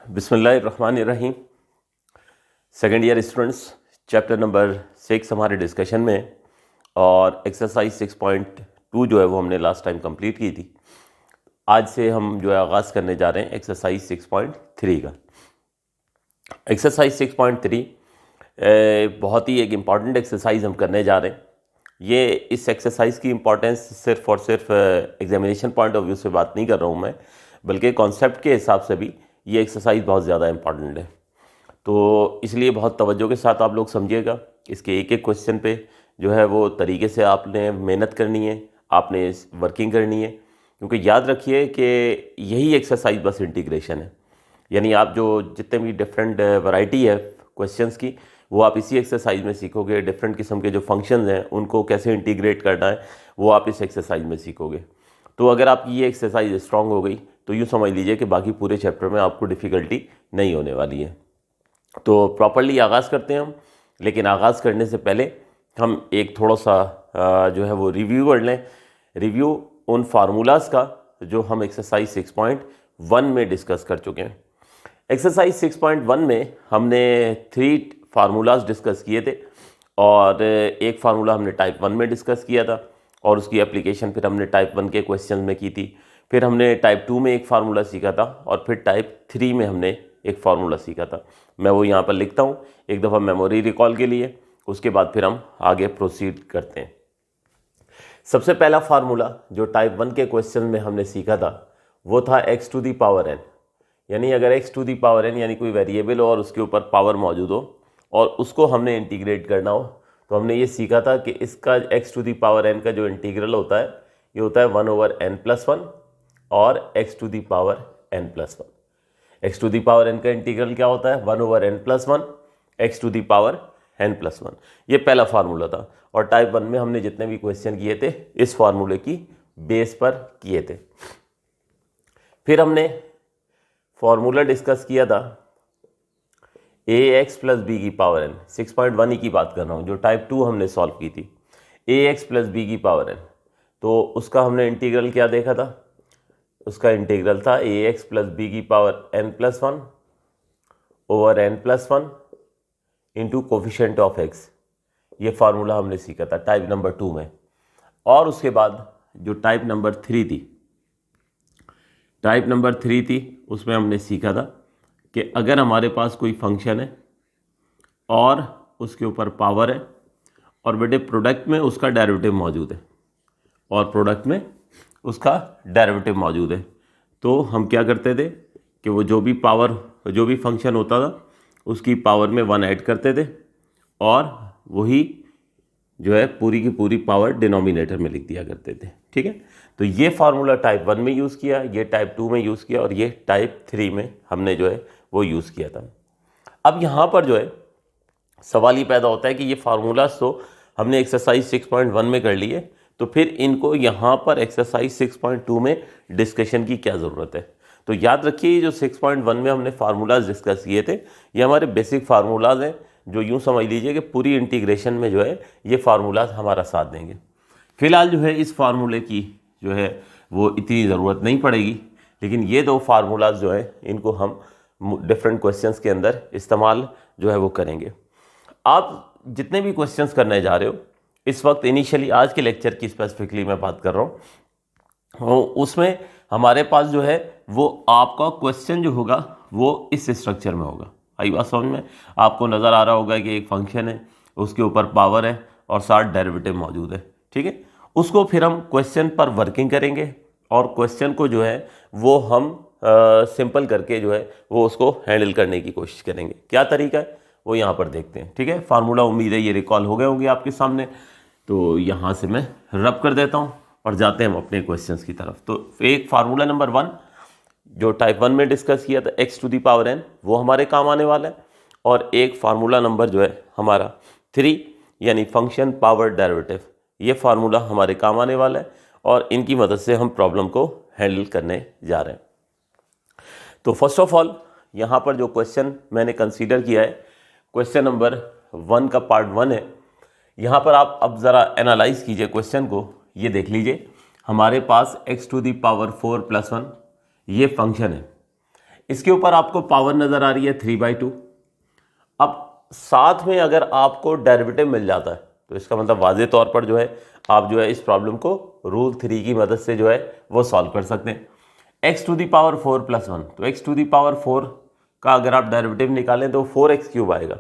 बिस्मिल्लाहिर्रहमानिर्रहीम। Second year students, chapter number 6 हमारे discussion में और एक्सरसाइज 6.2 जो है वो हमने लास्ट टाइम कंप्लीट की थी। आज से हम जो है आगाज़ करने जा रहे हैं एक्सरसाइज 6.3 का। एक्सरसाइज 6.3 बहुत ही एक इम्पॉर्टेंट एक्सरसाइज हम करने जा रहे हैं। ये इस एक्सरसाइज की इम्पोर्टेंस सिर्फ और सिर्फ एग्जामिनेशन पॉइंट ऑफ व्यू से बात नहीं कर रहा हूँ मैं, बल्कि कॉन्सेप्ट के हिसाब से भी ये एक्सरसाइज बहुत ज़्यादा इम्पॉर्टेंट है। तो इसलिए बहुत तवज्जो के साथ आप लोग समझिएगा। इसके एक एक क्वेश्चन पे जो है वो तरीके से आपने मेहनत करनी है, आपने वर्किंग करनी है, क्योंकि याद रखिए कि यही एक्सरसाइज बस इंटीग्रेशन है। यानी आप जो जितने भी डिफरेंट वैरायटी है क्वेश्चंस की, वो आप इसी एक्सरसाइज में सीखोगे। डिफरेंट किस्म के जो फंक्शंस हैं उनको कैसे इंटीग्रेट करना है वो आप इस एक्सरसाइज में सीखोगे। तो अगर आपकी ये एक्सरसाइज स्ट्रांग हो गई तो यूँ समझ लीजिए कि बाकी पूरे चैप्टर में आपको डिफ़िकल्टी नहीं होने वाली है। तो प्रॉपर्ली आगाज़ करते हैं हम, लेकिन आगाज़ करने से पहले हम एक थोड़ा सा जो है वो रिव्यू कर लें। रिव्यू उन फार्मूलाज़ का जो हम एक्सरसाइज 6.1 में डिस्कस कर चुके हैं। एक्सरसाइज 6.1 में हमने 3 फार्मूलाज डिस्कस किए थे और एक फार्मूला हमने टाइप 1 में डिस्कस किया था और उसकी एप्लीकेशन फिर हमने टाइप 1 के क्वेश्चन में की थी। फिर हमने टाइप 2 में एक फार्मूला सीखा था और फिर टाइप 3 में हमने एक फार्मूला सीखा था। मैं वो यहाँ पर लिखता हूँ एक दफ़ा मेमोरी रिकॉल के लिए, उसके बाद फिर हम आगे प्रोसीड करते हैं। सबसे पहला फार्मूला जो टाइप 1 के क्वेश्चन में हमने सीखा था वो था x to the power n। यानी अगर x to the power n यानी कोई वेरिएबल हो और उसके ऊपर पावर मौजूद हो और उसको हमने इंटीग्रेट करना हो, तो हमने ये सीखा था कि इसका x to the power n का जो इंटीग्रल होता है ये होता है 1/n+1 और x to the power n+1। x to the power n का इंटीग्रल क्या होता है? 1/n+1 x to the power n+1। ये पहला फार्मूला था और टाइप 1 में हमने जितने भी क्वेश्चन किए थे इस फार्मूले की बेस पर किए थे। फिर हमने फार्मूला डिस्कस किया था ax + b की पावर n। 6.1 ही की बात कर रहा हूँ, जो टाइप 2 हमने सॉल्व की थी। ax + b की पावर n, तो उसका हमने इंटीग्रल क्या देखा था? उसका इंटीग्रल था ax + b की power n+1 over n+1 into coefficient of x। ये फार्मूला हमने सीखा था टाइप नंबर 2 में। और उसके बाद जो टाइप नंबर 3 थी, उसमें हमने सीखा था कि अगर हमारे पास कोई फंक्शन है और उसके ऊपर पावर है और बेटे प्रोडक्ट में उसका डेरिवेटिव मौजूद है तो हम क्या करते थे कि वो जो भी फंक्शन होता था उसकी पावर में 1 ऐड करते थे और वही जो है पूरी की पूरी पावर डिनोमिनेटर में लिख दिया करते थे। ठीक है, तो ये फार्मूला टाइप 1 में यूज़ किया, ये टाइप 2 में यूज़ किया और ये टाइप 3 में हमने जो है वो यूज़ किया था। अब यहाँ पर जो है सवाल ये पैदा होता है कि ये फार्मूलाज तो हमने एक्सरसाइज 6.1 में कर लिए, तो फिर इनको यहाँ पर एक्सरसाइज 6.2 में डिस्कशन की क्या ज़रूरत है? तो याद रखिए जो 6.1 में हमने फार्मूलाज डिस्कस किए थे ये हमारे बेसिक फार्मूलाज हैं, जो यूँ समझ लीजिए कि पूरी इंटीग्रेशन में जो है ये फार्मूलाज हमारा साथ देंगे। फ़िलहाल जो है इस फार्मूले की जो है वो इतनी ज़रूरत नहीं पड़ेगी, लेकिन ये 2 फार्मूलाज जो है इनको हम डिफरेंट क्वेश्चंस के अंदर इस्तेमाल जो है वो करेंगे। आप जितने भी क्वेश्चंस करने जा रहे हो इस वक्त, इनिशियली आज के लेक्चर की स्पेसिफिकली मैं बात कर रहा हूँ, उसमें हमारे पास जो है वो आपका क्वेश्चन जो होगा वो इस स्ट्रक्चर में होगा। आई बात समझ में? आपको नज़र आ रहा होगा कि एक फंक्शन है, उसके ऊपर पावर है और साथ डेरिवेटिव मौजूद है। ठीक है, उसको फिर हम क्वेश्चन पर वर्किंग करेंगे और क्वेश्चन को जो है वो हम सिंपल करके जो है वो उसको हैंडल करने की कोशिश करेंगे। क्या तरीका है वो यहाँ पर देखते हैं। ठीक है, फार्मूला उम्मीद है ये रिकॉल हो गए होंगे आपके सामने, तो यहाँ से मैं रब कर देता हूँ और जाते हैं हम अपने क्वेश्चंस की तरफ। तो एक फार्मूला नंबर 1 जो टाइप 1 में डिस्कस किया था x to the power n, वो हमारे काम आने वाला है। और एक फार्मूला नंबर जो है हमारा 3 यानी फंक्शन पावर डेरिवेटिव, ये फार्मूला हमारे काम आने वाला है और इनकी मदद से हम प्रॉब्लम को हैंडल करने जा रहे हैं। तो फर्स्ट ऑफ ऑल यहाँ पर जो क्वेश्चन मैंने कंसीडर किया है, क्वेश्चन नंबर 1 का पार्ट 1 है। यहाँ पर आप अब ज़रा एनालाइज कीजिए क्वेश्चन को। ये देख लीजिए हमारे पास x टू दी पावर 4+1 ये फंक्शन है। इसके ऊपर आपको पावर नज़र आ रही है 3/2। अब साथ में अगर आपको डेरिवेटिव मिल जाता है तो इसका मतलब वाज़े तौर पर जो है आप जो है इस प्रॉब्लम को रूल 3 की मदद से जो है वो सॉल्व कर सकते हैं। x⁴ + 1, तो x⁴ का अगर आप डेरिवेटिव निकालें तो 4x³ आएगा,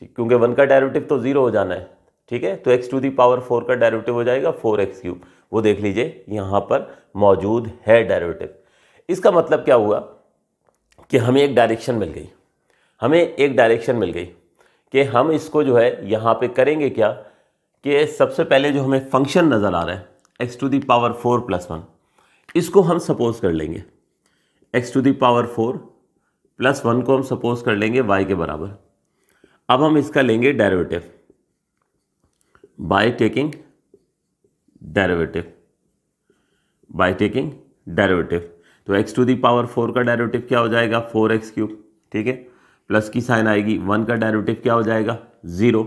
क्योंकि 1 का डेरिवेटिव तो 0 हो जाना है, ठीक है। तो x⁴ का डेरिवेटिव हो जाएगा 4x³। वो देख लीजिए यहाँ पर मौजूद है डेरिवेटिव। इसका मतलब क्या हुआ कि हमें एक डायरेक्शन मिल गई कि हम इसको जो है यहाँ पे करेंगे क्या कि सबसे पहले जो हमें फंक्शन नज़र आ रहा है x⁴ + 1, इसको हम सपोज कर लेंगे x⁴ + 1 को हम सपोज कर लेंगे y के बराबर। अब हम इसका लेंगे डेरिवेटिव बाय टेकिंग डेरिवेटिव तो x⁴ का डेरिवेटिव क्या हो जाएगा 4x³, ठीक है। प्लस की साइन आएगी, 1 का डेरिवेटिव क्या हो जाएगा 0।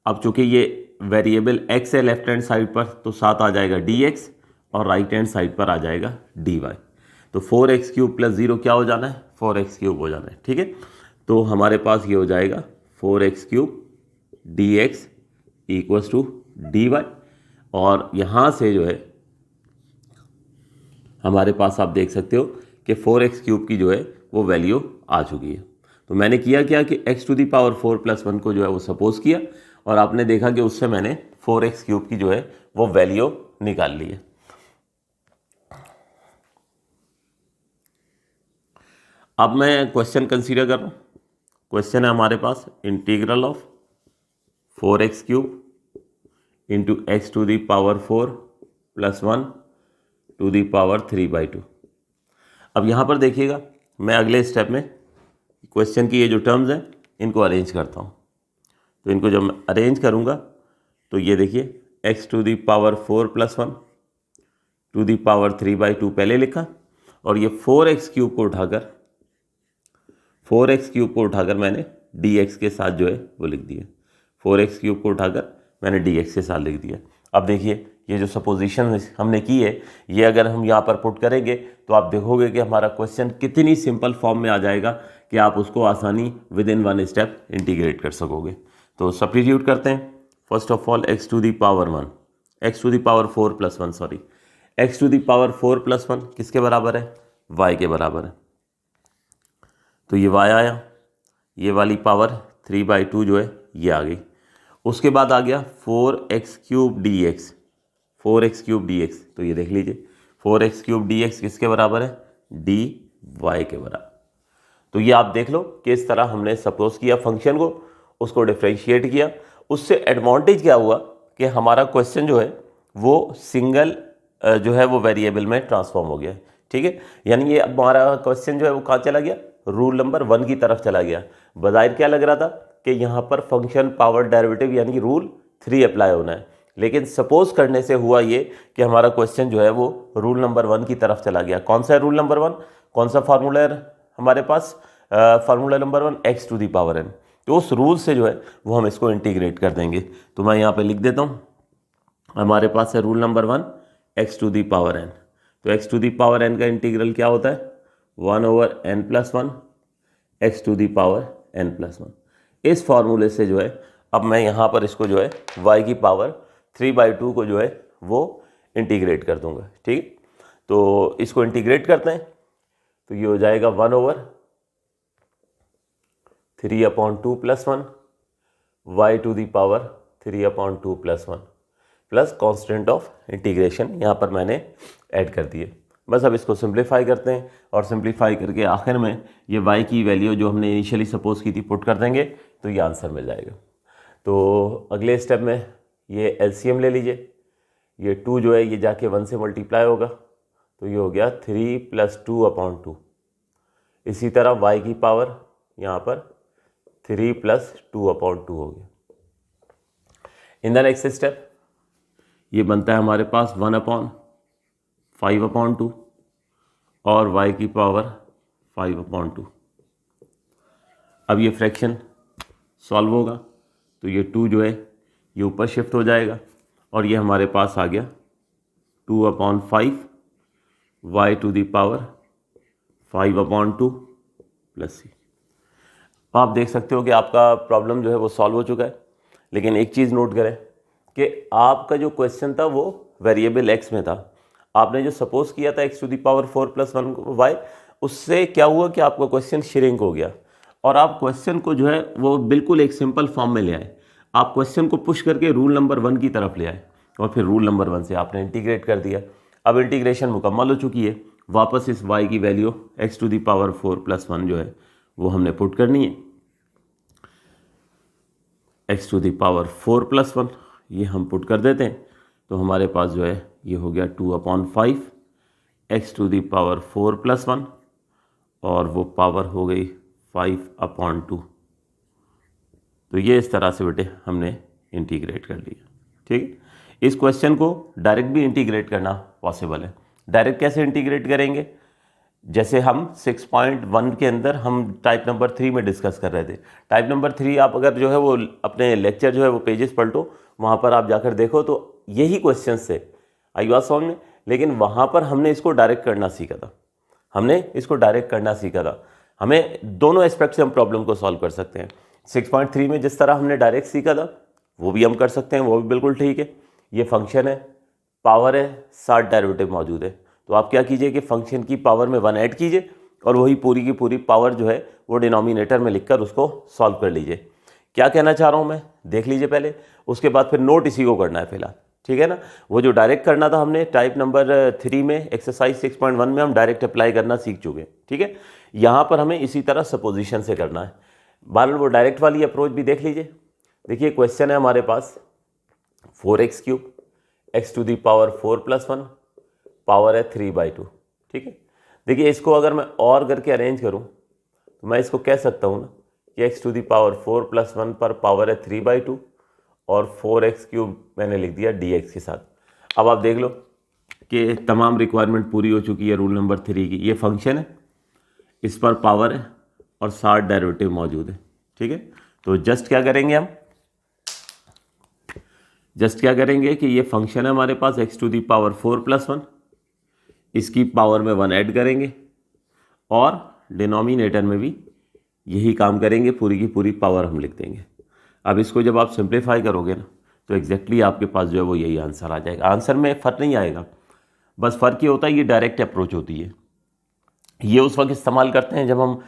अब चूंकि ये वेरिएबल x है लेफ्ट हैंड साइड पर तो साथ आ जाएगा dx और राइट हैंड साइड पर आ जाएगा dy। तो 4x³ + 0 क्या हो जाना है 4x³ हो जाना है, ठीक है। तो हमारे पास ये हो जाएगा 4x³ dx = dy। और यहाँ से जो है हमारे पास आप देख सकते हो कि 4x³ की जो है वो वैल्यू आ चुकी है। तो मैंने किया क्या कि x⁴ + 1 को जो है वो सपोज किया और आपने देखा कि उससे मैंने 4x³ की जो है वो वैल्यू निकाल ली है। अब मैं क्वेश्चन कंसीडर कर रहा हूँ। क्वेश्चन है हमारे पास इंटीग्रल ऑफ 4x³ × x⁴ + 1 ⁵ 3/2। अब यहाँ पर देखिएगा, मैं अगले स्टेप में क्वेश्चन की ये जो टर्म्स हैं इनको अरेंज करता हूँ। तो इनको जब मैं अरेंज करूँगा तो ये देखिए x⁴ + 1 ⁵ 3/2 पहले लिखा और ये 4x³ को उठाकर मैंने dx के साथ जो है वो लिख दिया। 4x³ को उठाकर मैंने dx के साथ लिख दिया। अब देखिए ये जो सपोजिशन हमने की है ये अगर हम यहाँ पर पुट करेंगे तो आप देखोगे कि हमारा क्वेश्चन कितनी सिंपल फॉर्म में आ जाएगा कि आप उसको आसानी विदिन 1 स्टेप इंटीग्रेट कर सकोगे। तो सब्स्टिट्यूट करते हैं। फर्स्ट ऑफ ऑल x⁴ + 1 किसके बराबर है y के बराबर है। तो ये y आया, ये वाली पावर 3/2 जो है ये आ गई। उसके बाद आ गया 4x³ dx। तो ये देख लीजिए 4x³ dx किसके बराबर है dy के बराबर। तो ये आप देख लो कि इस तरह हमने सपोज किया फंक्शन को, उसको डिफ्रेंशिएट किया। उससे एडवांटेज क्या हुआ कि हमारा क्वेश्चन जो है वो सिंगल जो है वो वेरिएबल में ट्रांसफॉर्म हो गया, ठीक है। यानी ये अब हमारा क्वेश्चन जो है वो कहाँ चला गया रूल नंबर 1 की तरफ चला गया। बज़ाहिर क्या लग रहा था कि यहाँ पर फंक्शन पावर डेरिवेटिव यानी कि रूल 3 अप्लाई होना है, लेकिन सपोज करने से हुआ ये कि हमारा क्वेश्चन जो है वो रूल नंबर 1 की तरफ चला गया। कौन सा है रूल नंबर 1, कौन सा फार्मूला है हमारे पास, फार्मूला नंबर 1 x⁴n। तो उस रूल से जो है वो हम इसको इंटीग्रेट कर देंगे। तो मैं यहाँ पे लिख देता हूँ, हमारे पास है रूल नंबर 1 x⁴n। तो x⁴n का इंटीग्रल क्या होता है 1/n+1 x⁴n+1। इस फार्मूले से जो है अब मैं यहाँ पर इसको जो है y की पावर 3/2 को जो है वो इंटीग्रेट कर दूंगा, ठीक। तो इसको इंटीग्रेट करते हैं तो ये हो जाएगा 1/3/2 + 1 y⁴ 3/2 + 1 plus constant of integration यहाँ पर मैंने ऐड कर दिए। बस अब इसको सिंप्लीफाई करते हैं और सिंप्लीफाई करके आखिर में ये y की वैल्यू जो हमने इनिशियली सपोज की थी पुट कर देंगे तो ये आंसर मिल जाएगा। तो अगले स्टेप में ये LCM ले लीजिए। ये 2 जो है ये जाके 1 से मल्टीप्लाई होगा तो ये हो गया 3 + 2/2। इसी तरह y की पावर यहाँ पर 3 + 2/2 हो गया। इन द नेक्स्ट स्टेप ये बनता है हमारे पास 1/5/2 और y की पावर 5/2। अब ये फ्रैक्शन सॉल्व होगा तो ये 2 जो है ये ऊपर शिफ्ट हो जाएगा और ये हमारे पास आ गया 2/5 y⁴ 5/2 प्लस सी। आप देख सकते हो कि आपका प्रॉब्लम जो है वो सॉल्व हो चुका है। लेकिन एक चीज़ नोट करें कि आपका जो क्वेश्चन था वो वेरिएबल एक्स में था। आपने जो सपोज किया था x⁴ + 1y, उससे क्या हुआ कि आपका क्वेश्चन श्रिंक हो गया और आप क्वेश्चन को जो है वो बिल्कुल एक सिंपल फॉर्म में ले आए। आप क्वेश्चन को पुश करके रूल नंबर 1 की तरफ ले आए और फिर रूल नंबर 1 से आपने इंटीग्रेट कर दिया। अब इंटीग्रेशन मुकम्मल हो चुकी है। वापस इस y की वैल्यू x⁴ + 1 जो है वो हमने पुट करनी है। x⁴ + 1 ये हम पुट कर देते हैं तो हमारे पास जो है ये हो गया 2/5 x⁴ + 1 और वो पावर हो गई 5/2। तो ये इस तरह से बेटे हमने इंटीग्रेट कर लिया। ठीक है, इस क्वेश्चन को डायरेक्ट भी इंटीग्रेट करना पॉसिबल है। डायरेक्ट कैसे इंटीग्रेट करेंगे? जैसे हम 6.1 के अंदर हम टाइप नंबर 3 में डिस्कस कर रहे थे। टाइप नंबर 3 आप अगर जो है वो अपने लेक्चर जो है वो पेजेस पलटो, वहाँ पर आप जाकर देखो तो यही क्वेश्चन से आई बात समझ में। लेकिन वहाँ पर हमने इसको डायरेक्ट करना सीखा था। हमें दोनों एस्पेक्ट से हम प्रॉब्लम को सॉल्व कर सकते हैं। 6.3 में जिस तरह हमने डायरेक्ट सीखा था वो भी हम कर सकते हैं, वो भी बिल्कुल ठीक है। ये फंक्शन है, पावर है, साथ डेरिवेटिव मौजूद है। तो आप क्या कीजिए कि फंक्शन की पावर में 1 ऐड कीजिए और वही पूरी की पूरी पावर जो है वो डिनोमिनेटर में लिखकर उसको सॉल्व कर लीजिए। क्या कहना चाह रहा हूँ मैं, देख लीजिए पहले, उसके बाद फिर नोट इसी को करना है फिलहाल। ठीक है ना, वो जो डायरेक्ट करना था हमने टाइप नंबर 3 में एक्सरसाइज 6.1 में हम डायरेक्ट अप्लाई करना सीख चुके हैं। ठीक है, यहाँ पर हमें इसी तरह सपोजिशन से करना है। बहरहाल वो डायरेक्ट वाली अप्रोच भी देख लीजिए। देखिए क्वेश्चन है हमारे पास 4x³ x⁴ + 1 पावर है 3/2। ठीक है, देखिए इसको अगर मैं और करके अरेंज करूं तो मैं इसको कह सकता हूं ना कि x⁴ + 1 पर पावर है 3/2 और 4x³ मैंने लिख दिया dx के साथ। अब आप देख लो कि तमाम रिक्वायरमेंट पूरी हो चुकी है रूल नंबर 3 की। ये फंक्शन है, इस पर पावर है और साथ डेरिवेटिव मौजूद है। ठीक है, तो जस्ट क्या करेंगे कि ये फंक्शन है हमारे पास x⁴ + 1, इसकी पावर में 1 ऐड करेंगे और डिनोमिनेटर में भी यही काम करेंगे, पूरी की पूरी पावर हम लिख देंगे। अब इसको जब आप सिंप्लीफाई करोगे ना तो एग्जैक्टली आपके पास जो है वो यही आंसर आ जाएगा। आंसर में फ़र्क नहीं आएगा, बस फ़र्क ये होता है ये डायरेक्ट अप्रोच होती है। ये उस वक्त इस्तेमाल करते हैं जब हम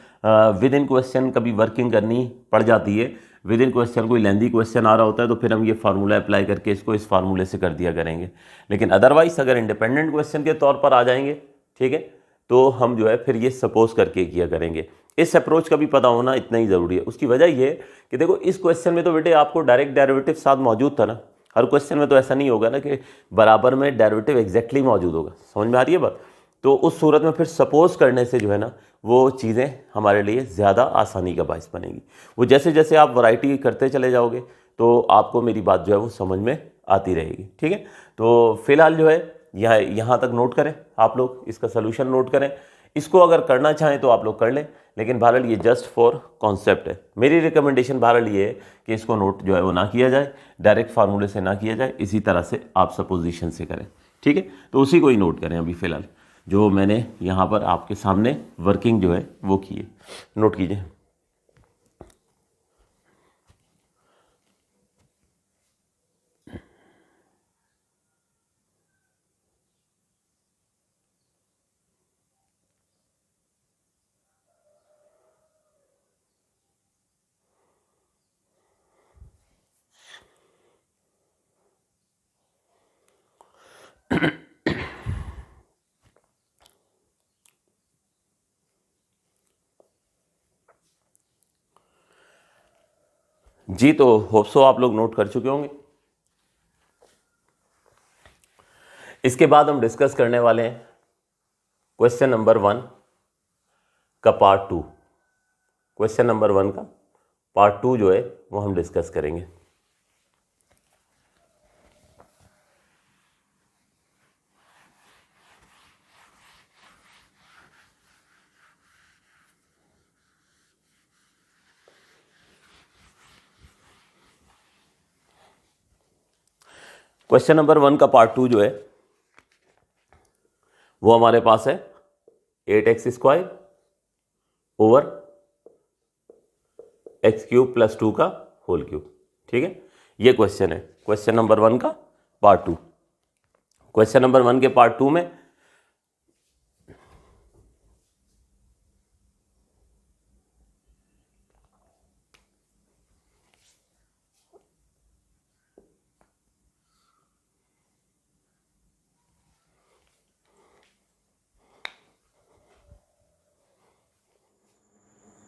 विद इन क्वेश्चन कभी वर्किंग करनी पड़ जाती है। विद इन क्वेश्चन कोई लेंदी क्वेश्चन आ रहा होता है तो फिर हम ये फार्मूला अप्लाई करके इसको इस फार्मूले से कर दिया करेंगे। लेकिन अदरवाइज अगर इंडिपेंडेंट क्वेश्चन के तौर पर आ जाएंगे, ठीक है, तो हम जो है फिर ये सपोज करके किया करेंगे। इस अप्रोच का भी पता होना इतना ही ज़रूरी है। उसकी वजह ये है कि देखो इस क्वेश्चन में तो बेटे आपको डायरेक्ट डेरिवेटिव साथ मौजूद था ना। हर क्वेश्चन में तो ऐसा नहीं होगा ना कि बराबर में डेरिवेटिव एग्जैक्टली मौजूद होगा। समझ में आ रही है बात? तो उस सूरत में फिर सपोज करने से जो है ना वो चीज़ें हमारे लिए ज़्यादा आसानी का बायस बनेगी। वो जैसे जैसे आप वैरायटी करते चले जाओगे तो आपको मेरी बात जो है वो समझ में आती रहेगी। ठीक है, तो फिलहाल जो है यहाँ तक नोट करें आप लोग, इसका सोल्यूशन नोट करें। इसको अगर करना चाहें तो आप लोग कर लें, लेकिन बहरहाल ये जस्ट फॉर कॉन्सेप्ट है। मेरी रिकमेंडेशन बहरहाल ये है कि इसको नोट जो है वो ना किया जाए, डायरेक्ट फार्मूले से ना किया जाए, इसी तरह से आप सपोजिशन से करें। ठीक है, तो उसी को ही नोट करें अभी फ़िलहाल जो मैंने यहाँ पर आपके सामने वर्किंग जो है वो की है, नोट कीजिए। जी, तो होप सो आप लोग नोट कर चुके होंगे। इसके बाद हम डिस्कस करने वाले हैं क्वेश्चन नंबर 1 का पार्ट 2। क्वेश्चन नंबर 1 का पार्ट 2 जो है वो हम डिस्कस करेंगे। क्वेश्चन नंबर 1 का पार्ट 2 जो है वो हमारे पास है 8x² over x cube plus 2 का होल क्यूब। ठीक है, ये क्वेश्चन है क्वेश्चन नंबर 1 का पार्ट 2। क्वेश्चन नंबर 1 के पार्ट 2 में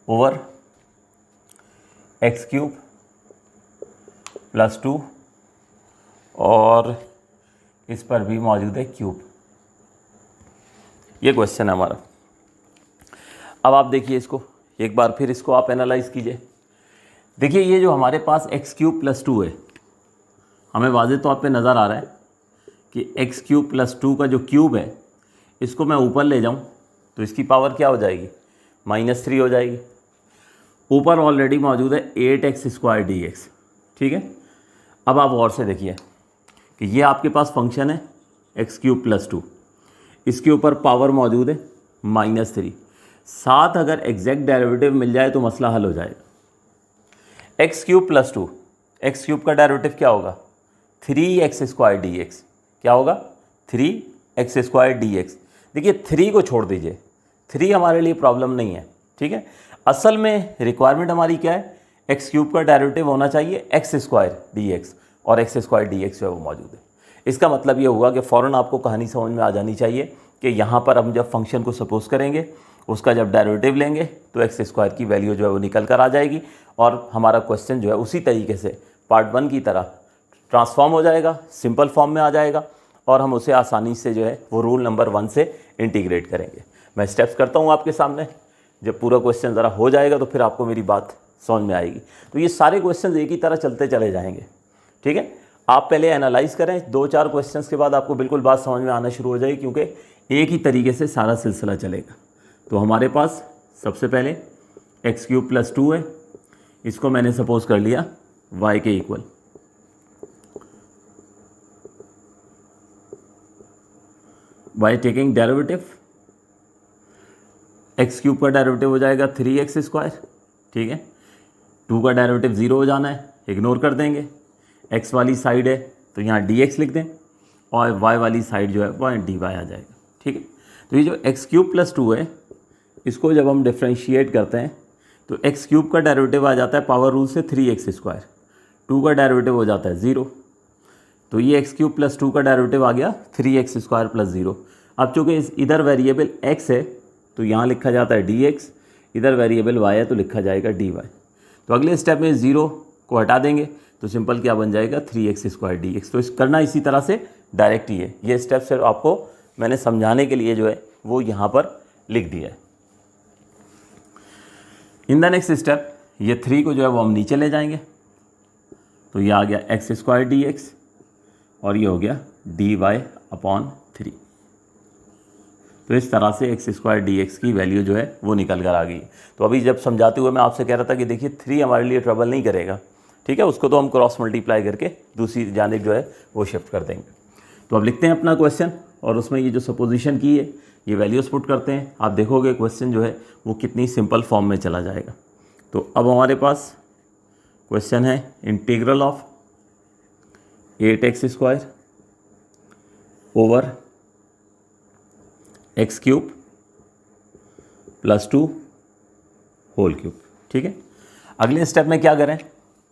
ओवर एक्स क्यूब प्लस 2 और इस पर भी मौजूद है क्यूब, ये क्वेश्चन है हमारा। अब आप देखिए इसको एक बार फिर इसको आप एनालाइज कीजिए। देखिए ये जो हमारे पास एक्स क्यूब प्लस 2 है, हमें वाज़ेह तौर पे नज़र आ रहा है कि एक्स क्यूब प्लस 2 का जो क्यूब है इसको मैं ऊपर ले जाऊं तो इसकी पावर क्या हो जाएगी, -3 हो जाएगी। ऊपर ऑलरेडी मौजूद है 8x² dx। ठीक है, अब आप और से देखिए कि ये आपके पास फंक्शन है एक्स क्यूब प्लस 2, इसके ऊपर पावर मौजूद है -3। साथ अगर एग्जैक्ट डेरिवेटिव मिल जाए तो मसला हल हो जाएगा। X cube plus 2, x cube का डेरिवेटिव क्या होगा, 3x² dx। क्या होगा, 3x² dx। देखिए 3 को छोड़ दीजिए, 3 हमारे लिए प्रॉब्लम नहीं है। ठीक है, असल में रिक्वायरमेंट हमारी क्या है, एक्स क्यूब का डेरिवेटिव होना चाहिए x² dx और x² dx जो है वो मौजूद है। इसका मतलब ये हुआ कि फ़ौरन आपको कहानी समझ में आ जानी चाहिए कि यहाँ पर हम जब फंक्शन को सपोज करेंगे, उसका जब डेरिवेटिव लेंगे तो x² की वैल्यू जो है वो निकल कर आ जाएगी और हमारा क्वेश्चन जो है उसी तरीके से पार्ट 1 की तरह ट्रांसफॉर्म हो जाएगा, सिंपल फॉर्म में आ जाएगा और हम उसे आसानी से जो है वो रूल नंबर 1 से इंटीग्रेट करेंगे। मैं स्टेप्स करता हूँ आपके सामने, जब पूरा क्वेश्चन ज़रा हो जाएगा तो फिर आपको मेरी बात समझ में आएगी। तो ये सारे क्वेश्चन एक ही तरह चलते चले जाएंगे। ठीक है, आप पहले एनालाइज करें, 2-4 क्वेश्चंस के बाद आपको बिल्कुल बात समझ में आना शुरू हो जाएगी, क्योंकि एक ही तरीके से सारा सिलसिला चलेगा। तो हमारे पास सबसे पहले एक्स क्यूब प्लस 2 है, इसको मैंने सपोज कर लिया y के equal. By taking derivative, x cube का डेरिवेटिव हो जाएगा 3x²। ठीक है, 2 का डेरिवेटिव 0 हो जाना है, इग्नोर कर देंगे। x वाली साइड है तो यहाँ dx लिख दें और y वाली साइड जो है वो dy आ जाएगा। ठीक है, तो ये जो एक्स क्यूब प्लस 2 है, इसको जब हम डिफ्रेंशिएट करते हैं तो एक्स क्यूब का डेरिवेटिव आ जाता है पावर रूल से 3x², 2 का डेरिवेटिव हो जाता है 0। तो ये एक्स क्यूब प्लस 2 का डेरिवेटिव आ गया 3x² प्लस 0। अब चूँकि इधर वेरिएबल x है तो यहाँ लिखा जाता है dx, इधर वेरिएबल y है तो लिखा जाएगा dy। तो अगले स्टेप में 0 को हटा देंगे तो सिंपल क्या बन जाएगा, 3x² dx। तो करना इसी तरह से डायरेक्ट ही है। ये स्टेप सिर्फ आपको मैंने समझाने के लिए जो है वो यहाँ पर लिख दिया है। इन द नेक्स्ट स्टेप ये 3 को जो है वो हम नीचे ले जाएंगे तो ये आ गया x² dx और ये हो गया dy/3। तो इस तरह से x² dx की वैल्यू जो है वो निकल कर आ गई। तो अभी जब समझाते हुए मैं आपसे कह रहा था कि देखिए 3 हमारे लिए ट्रबल नहीं करेगा। ठीक है, उसको तो हम क्रॉस मल्टीप्लाई करके दूसरी जानिब जो है वो शिफ्ट कर देंगे। तो अब लिखते हैं अपना क्वेश्चन और उसमें ये जो सपोजिशन की है ये वैल्यूज़ पुट करते हैं। आप देखोगे क्वेश्चन जो है वो कितनी सिंपल फॉर्म में चला जाएगा। तो अब हमारे पास क्वेश्चन है integral of 8x² over x cube plus 2 whole cube. ठीक है, अगले स्टेप में क्या करें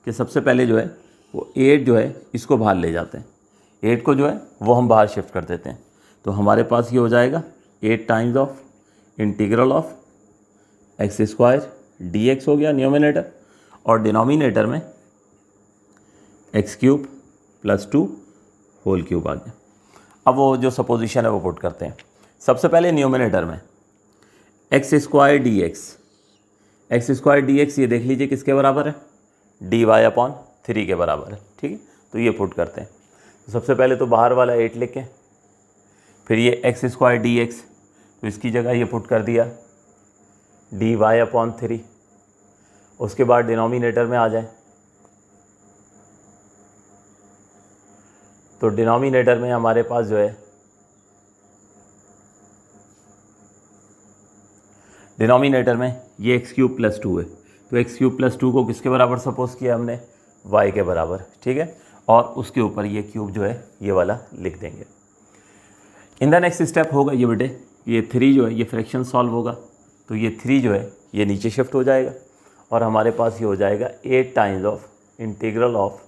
कि सबसे पहले जो है वो 8 जो है इसको बाहर ले जाते हैं, 8 को जो है वो हम बाहर शिफ्ट कर देते हैं। तो हमारे पास ये हो जाएगा 8 times of integral of x² dx हो गया न्यूमिनेटर, और डिनोमिनेटर में x cube plus 2 whole cube आ गया। अब वो जो सपोजिशन है वो पुट करते हैं। सबसे पहले न्यूमिनेटर में x² dx, x² dx ये देख लीजिए किसके बराबर है, dy/3 के बराबर है। ठीक है, तो ये पुट करते हैं। तो सबसे पहले तो बाहर वाला 8 लिखें, फिर ये x² dx तो इसकी जगह ये पुट कर दिया dy/3। उसके बाद डिनोमिनेटर में आ जाए तो डिनोमिनेटर में हमारे पास जो है डिनोमिनेटर में ये एक्स क्यूब प्लस 2 है, तो एक्स क्यूब प्लस 2 को किसके बराबर सपोज किया हमने, वाई के बराबर, ठीक है। और उसके ऊपर ये क्यूब जो है ये वाला लिख देंगे। इन द नेक्स्ट स्टेप होगा ये बेटे, ये 3 जो है ये फ्रैक्शन सॉल्व होगा, तो ये 3 जो है ये नीचे शिफ्ट हो जाएगा और हमारे पास ये हो जाएगा 8 times of integral of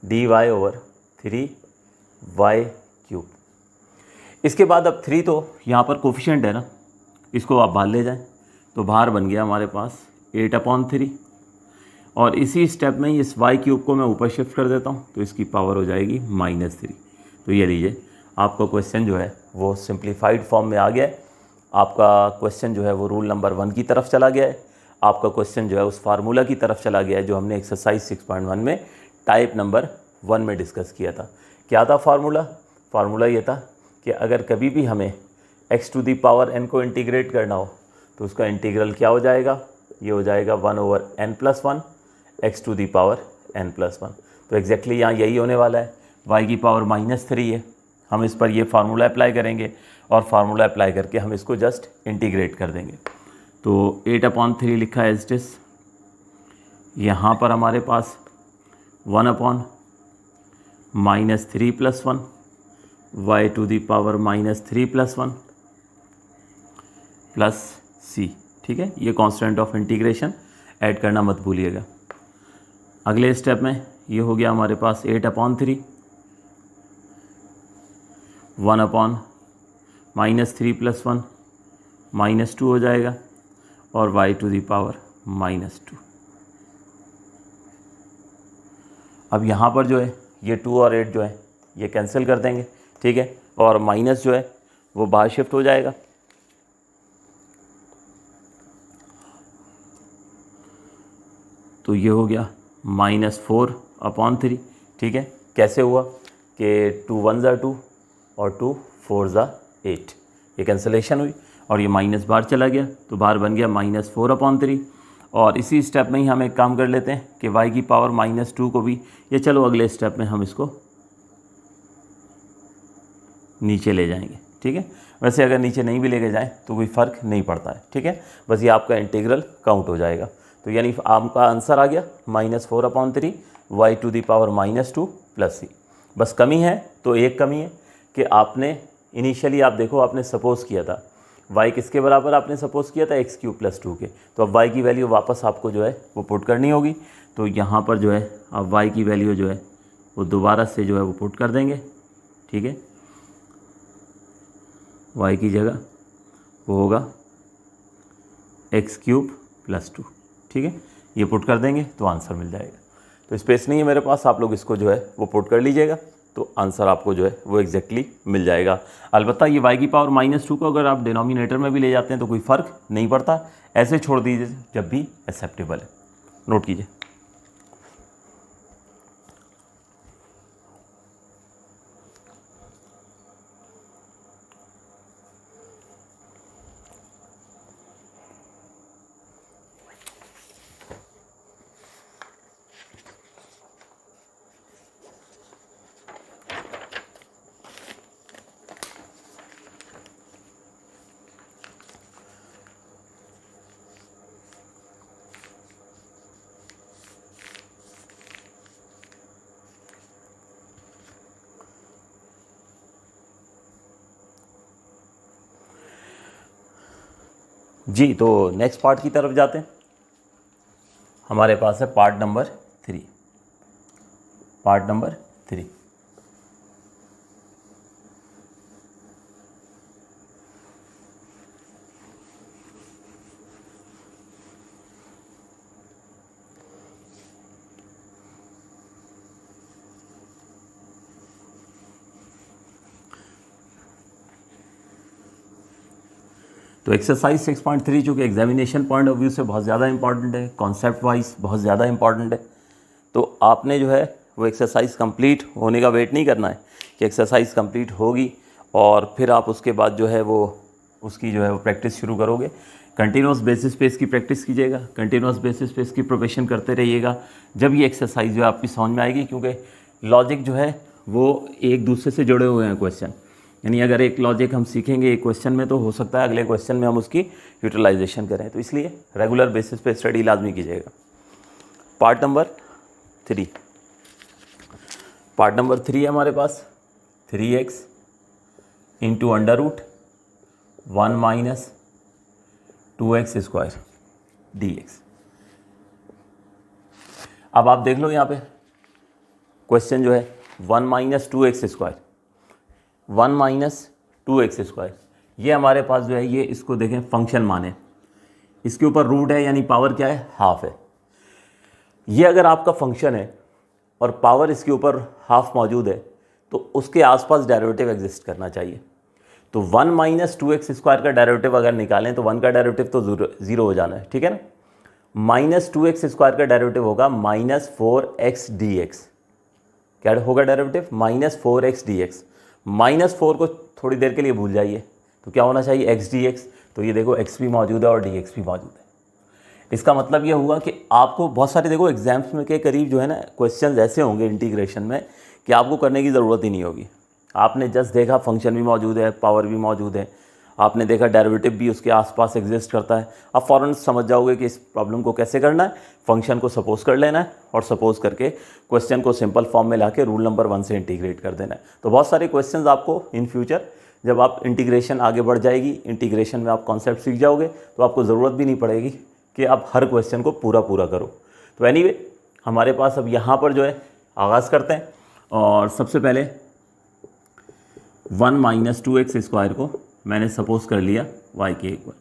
dy over 3y cube. इसके बाद अब 3 तो यहाँ पर कोफिशिएंट है ना, इसको आप बाहर ले जाएं तो बाहर बन गया हमारे पास 8/3 और इसी स्टेप में इस y क्यूब को मैं ऊपर शिफ्ट कर देता हूँ तो इसकी पावर हो जाएगी -3। तो ये लीजिए आपका क्वेश्चन जो है वो सिंप्लीफाइड फॉर्म में आ गया है। आपका क्वेश्चन जो है वो रूल नंबर 1 की तरफ चला गया है। आपका क्वेश्चन जो है उस फार्मूला की तरफ चला गया है जो हमने एक्सरसाइज 6.1 में टाइप नंबर 1 में डिस्कस किया था। क्या था फार्मूला? फार्मूला ये था कि अगर कभी भी हमें x to the power n को इंटीग्रेट करना हो तो उसका इंटीग्रल क्या हो जाएगा, ये हो जाएगा 1/n+1 x to the power n+1। तो एग्जैक्टली यहाँ यही होने वाला है, y की पावर -3 है, हम इस पर ये फार्मूला अप्लाई करेंगे और फार्मूला अप्लाई करके हम इसको जस्ट इंटीग्रेट कर देंगे। तो 8/3 लिखा है एज इट इज, यहाँ पर हमारे पास 1/-3+1 y to the power -3+1 plus c, ठीक है। ये कांस्टेंट ऑफ इंटीग्रेशन ऐड करना मत भूलिएगा। अगले स्टेप में ये हो गया हमारे पास 8/3 1/-3+1 -2 हो जाएगा और y टू दी पावर -2। अब यहाँ पर जो है ये 2 और 8 जो है ये कैंसिल कर देंगे, ठीक है, और माइनस जो है वो बाहर शिफ्ट हो जाएगा। तो ये हो गया -4/3, ठीक है। कैसे हुआ कि 2 1 ज़ा 2 और 2 4 ज़ा 8, ये कैंसिलेशन हुई और ये माइनस बाहर चला गया तो बाहर बन गया -4/3। और इसी स्टेप में ही हम एक काम कर लेते हैं कि y की पावर -2 को भी, ये चलो अगले स्टेप में हम इसको नीचे ले जाएंगे, ठीक है। वैसे अगर नीचे नहीं भी लेके जाएं तो कोई फ़र्क नहीं पड़ता है, ठीक है, बस ये आपका इंटीग्रल काउंट हो जाएगा। तो यानी आपका आंसर आ गया -4/3 y to the power -2 plus c। बस कमी है तो एक कमी है कि आपने इनिशियली आप देखो आपने सपोज़ किया था y किसके बराबर आपने सपोज़ किया था x³ + 2 के, तो अब y की वैल्यू वापस आपको जो है वो पुट करनी होगी। तो यहाँ पर जो है अब y की वैल्यू जो है वो दोबारा से जो है वो पुट कर देंगे, ठीक है। y की जगह वो होगा x³ + 2, ठीक है, ये पुट कर देंगे तो आंसर मिल जाएगा। तो स्पेस नहीं है मेरे पास, आप लोग इसको जो है वो पुट कर लीजिएगा तो आंसर आपको जो है वो एग्जैक्टली मिल जाएगा। अलबत्ता ये y की पावर -2 को अगर आप डिनोमिनेटर में भी ले जाते हैं तो कोई फ़र्क नहीं पड़ता, ऐसे छोड़ दीजिए जब भी एक्सेप्टेबल है। नोट कीजिए। जी, तो नेक्स्ट पार्ट की तरफ जाते हैं। हमारे पास है पार्ट नंबर 3। पार्ट नंबर 3, तो एक्सरसाइज 6.3 चूँकि एग्जामिनेशन पॉइंट ऑफ व्यू से बहुत ज़्यादा इंपॉर्टेंट है, कॉन्सेप्ट वाइज बहुत ज़्यादा इंपॉर्टेंट है, तो आपने जो है वो एक्सरसाइज कंप्लीट होने का वेट नहीं करना है कि एक्सरसाइज कंप्लीट होगी और फिर आप उसके बाद जो है वो उसकी जो है वो प्रैक्टिस शुरू करोगे। कंटिन्यूस बेसिस पे इसकी प्रैक्टिस कीजिएगा, कंटिन्यूस बेसिस पे इसकी प्रिपरेशन करते रहिएगा, जब ये एक्सरसाइज जो है आपकी समझ में आएगी। क्योंकि लॉजिक जो है वो एक दूसरे से जुड़े हुए हैं क्वेश्चन, यानी अगर एक लॉजिक हम सीखेंगे एक क्वेश्चन में तो हो सकता है अगले क्वेश्चन में हम उसकी यूटिलाइजेशन करें, तो इसलिए रेगुलर बेसिस पे स्टडी लाजमी कीजिएगा। पार्ट नंबर 3 है हमारे पास 3x into under root 1 minus 2x square dx। अब आप देख लो यहाँ पे क्वेश्चन जो है 1 minus 2x square, 1 minus 2x square, ये हमारे पास जो है ये इसको देखें फंक्शन माने, इसके ऊपर रूट है यानी पावर क्या है, हाफ है। ये अगर आपका फंक्शन है और पावर इसके ऊपर हाफ मौजूद है तो उसके आसपास डेरिवेटिव एग्जिस्ट करना चाहिए। तो 1 माइनस 2x स्क्वायर का डेरिवेटिव अगर निकालें तो 1 का डेरिवेटिव तो ज़ीरो हो जाना है, ठीक है ना। माइनस 2x स्क्वायर का डेरिवेटिव होगा माइनस 4x dx। क्या होगा derivative, minus 4x dx। Minus 4 को थोड़ी देर के लिए भूल जाइए, तो क्या होना चाहिए x dx। तो ये देखो x भी मौजूद है और dx भी मौजूद है। इसका मतलब ये हुआ कि आपको बहुत सारे देखो एग्जाम्स में के करीब जो है ना क्वेश्चंस ऐसे होंगे इंटीग्रेशन में कि आपको करने की ज़रूरत ही नहीं होगी। आपने जस्ट देखा फंक्शन भी मौजूद है, पावर भी मौजूद है, आपने देखा डेरिवेटिव भी उसके आसपास एग्जिस्ट करता है, आप फ़ौरन समझ जाओगे कि इस प्रॉब्लम को कैसे करना है। फंक्शन को सपोज कर लेना है और सपोज करके क्वेश्चन को सिंपल फॉर्म में लाके रूल नंबर 1 से इंटीग्रेट कर देना है। तो बहुत सारे क्वेश्चंस आपको इन फ्यूचर जब आप इंटीग्रेशन आगे बढ़ जाएगी, इंटीग्रेशन में आप कॉन्सेप्ट सीख जाओगे तो आपको ज़रूरत भी नहीं पड़ेगी कि आप हर क्वेश्चन को पूरा करो। तो एनीवे हमारे पास अब यहाँ पर जो है आगाज़ करते हैं और सबसे पहले 1 माइनस 2x स्क्वायर को मैंने सपोज कर लिया y के इक्वल।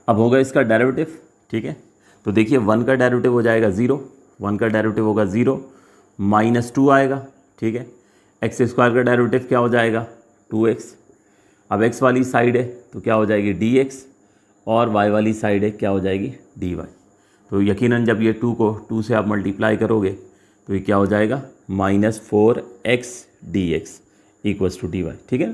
अब होगा इसका डेरिवेटिव, ठीक है। तो देखिए 1 का डेरिवेटिव हो जाएगा 0, 1 का डेरिवेटिव होगा 0, माइनस 2 आएगा, ठीक है। x स्क्वायर का डेरिवेटिव क्या हो जाएगा 2x। अब x वाली साइड है तो क्या हो जाएगी dx और y वाली साइड है क्या हो जाएगी dy। तो यकीनन जब ये 2 को 2 से आप मल्टीप्लाई करोगे तो ये क्या हो जाएगा minus 4x dx equals to dy, ठीक है।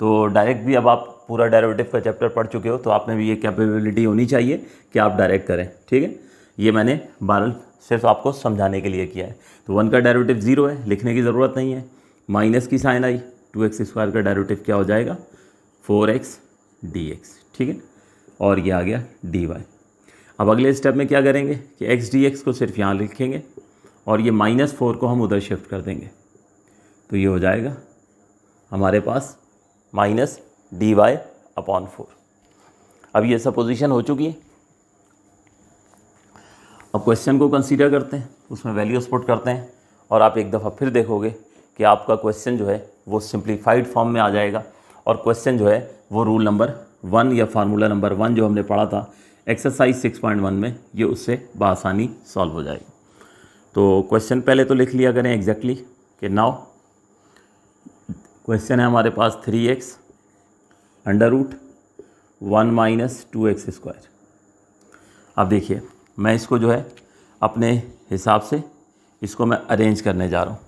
तो डायरेक्ट भी अब आप पूरा डेरिवेटिव का चैप्टर पढ़ चुके हो तो आप में भी ये कैपेबिलिटी होनी चाहिए कि आप डायरेक्ट करें, ठीक है। ये मैंने बहरहाल सिर्फ आपको समझाने के लिए किया है। तो 1 का डेरिवेटिव 0 है, लिखने की ज़रूरत नहीं है, माइनस की साइन आई, 2x स्क्वायर का डेरिवेटिव क्या हो जाएगा 4x dx, ठीक है। और ये आ गया dy। अब अगले स्टेप में क्या करेंगे कि x dx को सिर्फ यहाँ लिखेंगे और ये माइनस 4 को हम उधर शिफ्ट कर देंगे, तो ये हो जाएगा हमारे पास माइनस dy/4। अब ये सपोजिशन हो चुकी है। अब क्वेश्चन को कंसीडर करते हैं, उसमें वैल्यूज पुट करते हैं और आप एक दफ़ा फिर देखोगे कि आपका क्वेश्चन जो है वो सिंप्लीफाइड फॉर्म में आ जाएगा और क्वेश्चन जो है वो रूल नंबर 1 या फार्मूला नंबर 1 जो हमने पढ़ा था एक्सरसाइज 6.1 में, ये उससे बआसानी सॉल्व हो जाएगा। तो क्वेश्चन पहले तो लिख लिया करें एग्जैक्टली कि नाउ क्वेश्चन है हमारे पास 3x under root 1 minus 2x square. अब देखिए मैं इसको जो है अपने हिसाब से इसको मैं अरेंज करने जा रहा हूँ।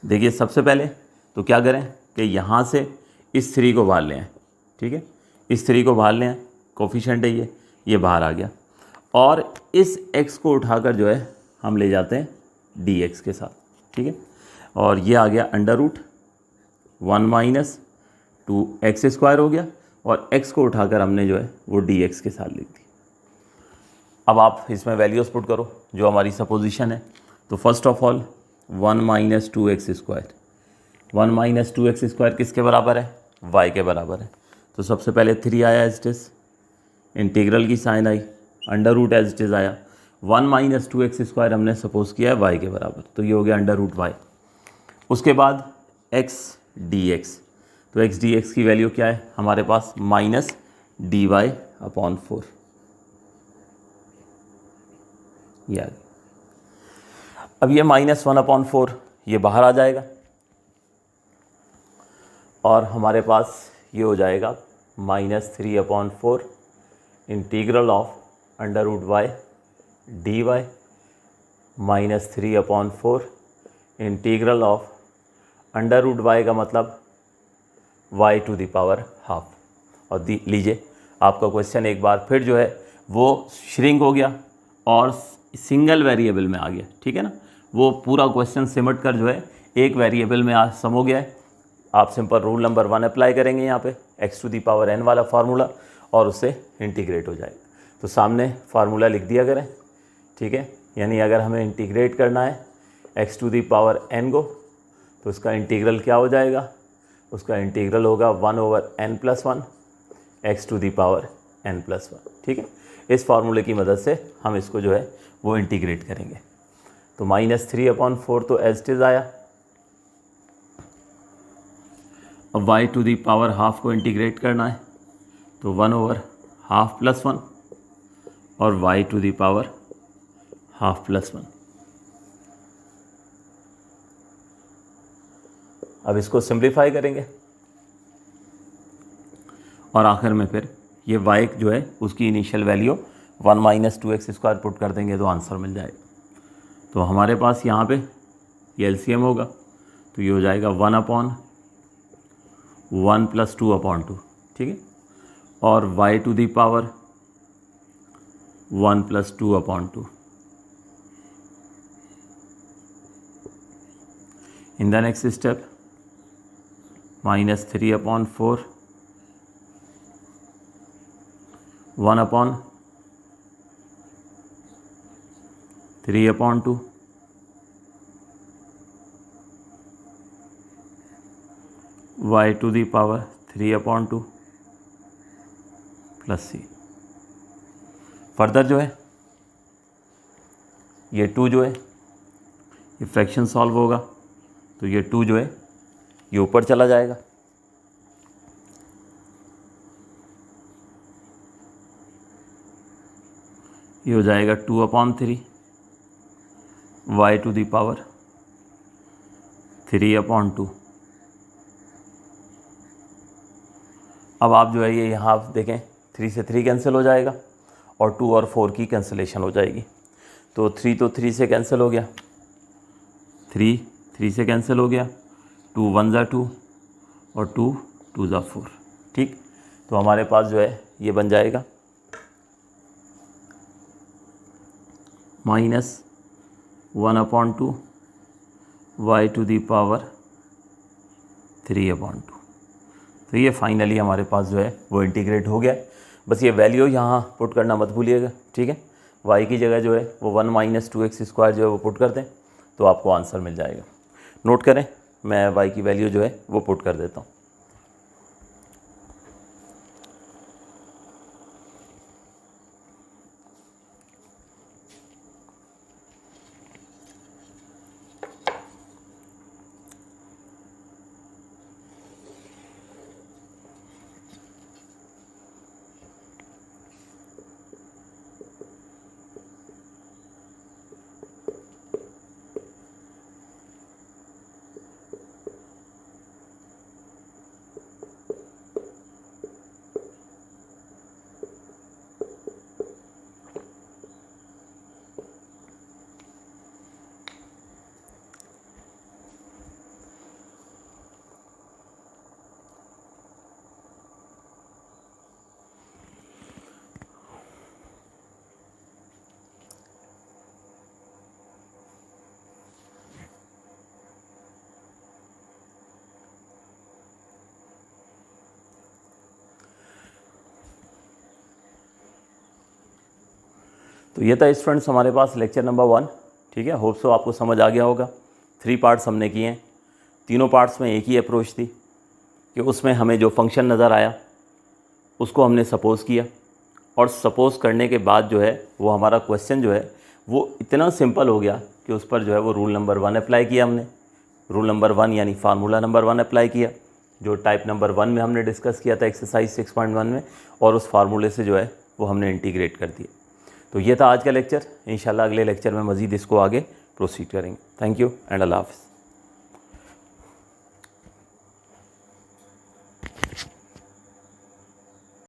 देखिए सबसे पहले तो क्या करें कि यहाँ से इस 3 को बाहर ले आएँ, ठीक है। इस 3 को बाहर ले आएँ, कोफिशिएंट है ये बाहर आ गया और इस x को उठाकर जो है हम ले जाते हैं dx के साथ, ठीक है। और ये आ गया under root 1 minus 2x square हो गया और x को उठाकर हमने जो है वो dx के साथ लिख दी। अब आप इसमें वैल्यूज पुट करो जो हमारी सपोजिशन है। तो first of all 1 minus 2x square, 1 minus 2x square किसके बराबर है y के बराबर है। तो सबसे पहले 3 आया एज इट इज़, इंटीग्रल की साइन आई, under root as it is आया, 1 माइनस 2x स्क्वायर हमने सपोज किया है y के बराबर, तो ये हो गया अंडर रूट y। उसके बाद x dx, तो x dx की वैल्यू क्या है हमारे पास माइनस dy/4, ये आ गया। अब ये -1/4 ये बाहर आ जाएगा और हमारे पास ये हो जाएगा -3/4 integral of under root y dy -3/4 integral of under root y का मतलब y to the power half. और लीजिए आपका क्वेश्चन एक बार फिर जो है वो श्रिंक हो गया और सिंगल वेरिएबल में आ गया, ठीक है ना। वो पूरा क्वेश्चन सिमट कर जो है एक वेरिएबल में सम हो गया है आप सिंपल रूल नंबर 1 अप्लाई करेंगे यहाँ पे, x⁴n वाला फार्मूला, और उससे इंटीग्रेट हो जाएगा। तो सामने फार्मूला लिख दिया करें, ठीक है। यानी अगर हमें इंटीग्रेट करना है x⁴n को, तो उसका इंटीग्रल क्या हो जाएगा, उसका इंटीग्रल होगा 1/n+1 x⁴n+1, ठीक है। इस फार्मूले की मदद से हम इसको जो है वो इंटीग्रेट करेंगे। तो -3/4 तो एज इट इज़ आया। अब y⁴½ को इंटीग्रेट करना है, तो 1/12+1 और y⁴12+1। अब इसको सिंप्लीफाई करेंगे और आखिर में फिर ये y जो है उसकी इनिशियल वैल्यू 1 - 2x² पुट कर देंगे तो आंसर मिल जाएगा। तो हमारे पास यहाँ पे ये एलसीएम होगा, तो ये हो जाएगा 1/1 + 2/2, ठीक है। और y⁴ 1 + 2/2। In the next step -3/4 1/3/2 y⁴3/2 + c। Further जो है ये 2 जो है ये फ्रैक्शन सॉल्व होगा, तो ये 2 जो है ये ऊपर चला जाएगा, ये हो जाएगा 2/3 y⁴3/2। अब आप जो है ये यहाँ देखें 3 से 3 कैंसिल हो जाएगा और 2 और 4 की कैंसिलेशन हो जाएगी। तो 3 तो 3 से कैंसिल हो गया, 3 से कैंसिल हो गया, 2 1 ज़ा 2 और 2 2 ज़ा 4, ठीक। तो हमारे पास जो है ये बन जाएगा -1/2 y⁴3/2। तो ये फाइनली हमारे पास जो है वो इंटीग्रेट हो गया। बस ये वैल्यू यहाँ पुट करना मत भूलिएगा, ठीक है। y की जगह जो है वो 1 - 2x² जो है वो पुट कर दें तो आपको आंसर मिल जाएगा। नोट करें, मैं y की वैल्यू जो है वो पुट कर देता हूँ। तो ये था स्टूडेंट्स हमारे पास लेक्चर नंबर 1, ठीक है। होप सो आपको समझ आ गया होगा। 3 पार्ट्स हमने किए हैं, तीनों पार्ट्स में एक ही अप्रोच थी कि उसमें हमें जो फंक्शन नज़र आया उसको हमने सपोज़ किया, और सपोज़ करने के बाद जो है वो हमारा क्वेश्चन जो है वो इतना सिंपल हो गया कि उस पर जो है वो रूल नंबर 1 अप्लाई किया हमने। रूल नंबर 1 यानी फार्मूला नंबर 1 अप्लाई किया, जो टाइप नंबर 1 में हमने डिस्कस किया था एक्सरसाइज 6.1 में, और उस फार्मूले से जो है वो हमने इंटीग्रेट कर दिया। तो ये था आज का लेक्चर। इंशाल्लाह अगले लेक्चर में मज़ीद इसको आगे प्रोसीड करेंगे। थैंक यू एंड अल्लाह हाफ़िज़।